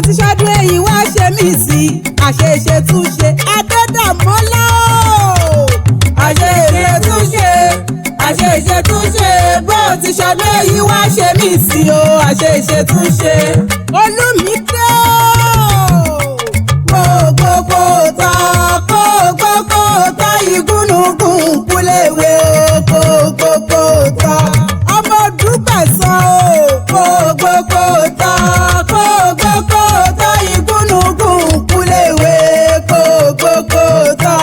ti ṣọdún èyí wá ṣe mí sí àṣeṣe túnṣe Adédàmọ́lá o. àṣeṣe túnṣe àṣeṣe túnṣe bó ti ṣọdún èyí wá ṣe mí sí o àṣeṣe túnṣe Olúmídé kókókótá kókókótá igúnnugún kúléwé kókókótá ọmọ Dúpẹ̀sán o kókókótá kókókótá igúnnugún kúléwé kókókótá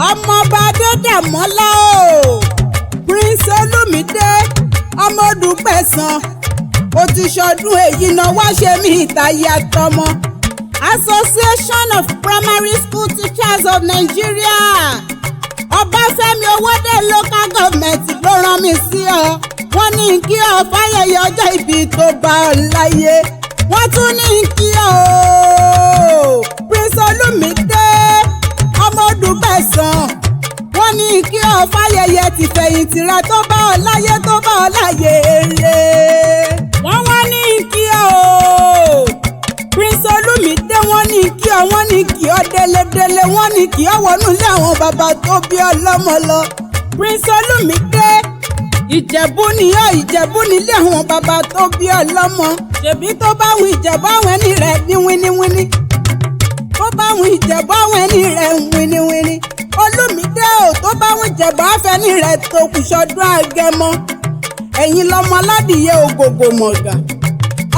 ọmọọba Adédàmọ́lá o Prince Olúmídé ọmọ Dúpẹ̀sán ó ti ṣọdún èyí náà wá ṣe mí ìtayé àtọmọ. Association of Primary School Teachers of Nigeria Ọbáfẹ́mi Owódé Local Government ló rán mi sí ọ. Wọ́n ní kí ọ fáyẹyẹ ọjọ́ ìbí tó bá ọ láyé. Wọ́n tún ní kí ọ Prince Olúmídé ọmọ Dúpẹ̀sán. Wọ́n ní kí ọ fáyẹyẹ tìfẹ̀yìntì rẹ tó bá ọ láyé tó bá ọ láyé eré. Wọ́n wá ní kí ọ Prince Olúmídé wọ́n ní kí ọ wọ́n ní kí ọ délédélé wọ́n ní kí ọ wọnú ilé àwọn bàbá tó bí ọlọ́mọ lọ. Prince Olúmídé Ìjẹ̀bú nìyọ Ìjẹ̀bú nílé àwọn bàbá tó bí ọlọ́mọ. Ṣèbí tó bá wù Ìjẹ̀bú àwọn ẹni rẹ̀ ní wíníwíní. Tó bá wù Ìjẹ̀bú àwọn ẹni rẹ̀ ń wíníwíní. Olúmídé ò tó bá wù Ìjẹ̀bú àfẹ́ni rẹ̀ tó kù ṣọdún Agẹmọ. Ẹ̀yin lọmọ aládìyẹ ògògò mọ̀gà.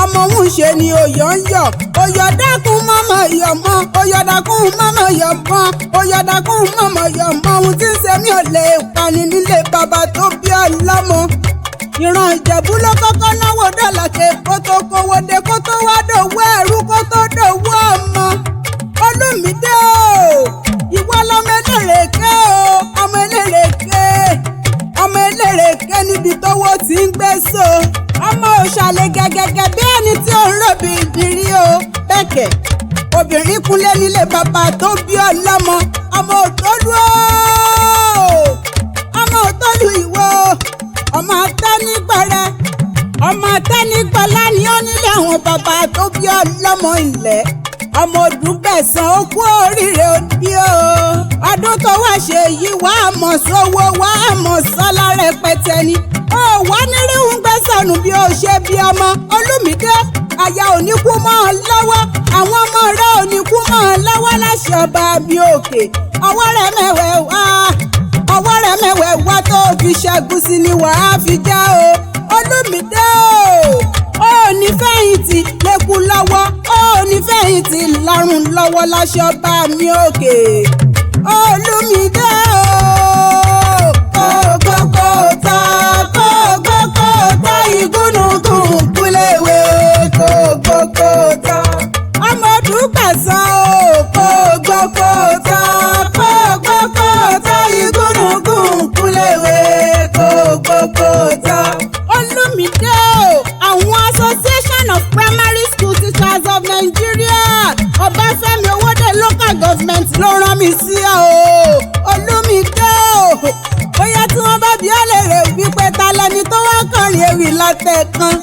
Ọmọ òun ṣe ni oyọ̀ ń yọ̀ oyọ̀ dákun mọ́mọ́ yọ̀ mọ́ oyọ̀ dákun mọ́mọ́ yọ̀ mọ́ oyọ̀ dákun mọ́mọ́ yọ̀ mọ́ ohun tí ń ṣe mí ò lè pani nílé bàbá tó bí ọlọ́mọ. Ìran Ìjẹ̀bú ló kọ́kọ́ náwó dọ́là ṣe kó tó kówó dé kó tó wá dòwó ẹrú kó tó dòwó ọmọ. Olúmídé o ìwọ lọmọ elérèké o ọmọ elérèké ọmọ elérèké níbi tówó ti ń gbé so. Ọmọ òṣàlẹ̀ gẹ́gẹ́gẹ́ bí ẹni tí ó ń rọ̀bì ìdírí o bẹ́kẹ̀. Obìnrin kúnlé nílé bàbá tó bí ọlọ́mọ. Ọmọ òtólú o ọmọ òtólú ìwọ ọmọ atẹ́nigbọ̀rẹ́ ọmọ atẹ́nigbọ̀lá ni ó nílé àwọn bàbá tó bí ọlọ́mọ ilẹ̀. Ọmọ Dúpẹ̀sán ó kú oríire òbí o. Ọdún tó wá ṣe yìí wá mọ̀ sówó wá mọ̀ sọ́lá rẹpẹtẹ ni. Ó wá nírìhùn gbẹ́sànù bí ó ṣe bí ọmọ. Olúmídé aya òní kú mọ́ ọ lọ́wọ́. Àwọn ọmọ rẹ̀ òní kú mọ́ ọ lọ́wọ́ láṣẹ ọba mi òkè. Ọwọ́ rẹ̀ mẹ́wẹ̀ wá ọwọ́ rẹ̀ mẹ́wẹ̀ wá tó fi ṣẹ́gun sí ni wàá fi já o. Olúmídé o ò ní fẹ̀yìntì lẹ́kù lọ́wọ́ ó ní fẹ̀yìntì lárùn lọ́wọ́ láṣẹ ọba mi òkè. Olúmídé o kókókótá kókókótá igúnnugún kúléwé kókókótá ọmọ Dúpẹ̀sán o kókókótá kókókótá igúnnugún kúléwé kókókótá. Olúmídé o àwọn Association of Primary School Teachers of Nigeria Ọbáfẹ́mi Owódé Local Government ló rán mi sí ọ o. Olúmídé o bóyá tí wọ́n bá bí ọ lè rè wípé ta lẹni tó wá kọrin ewì látẹ̀kan.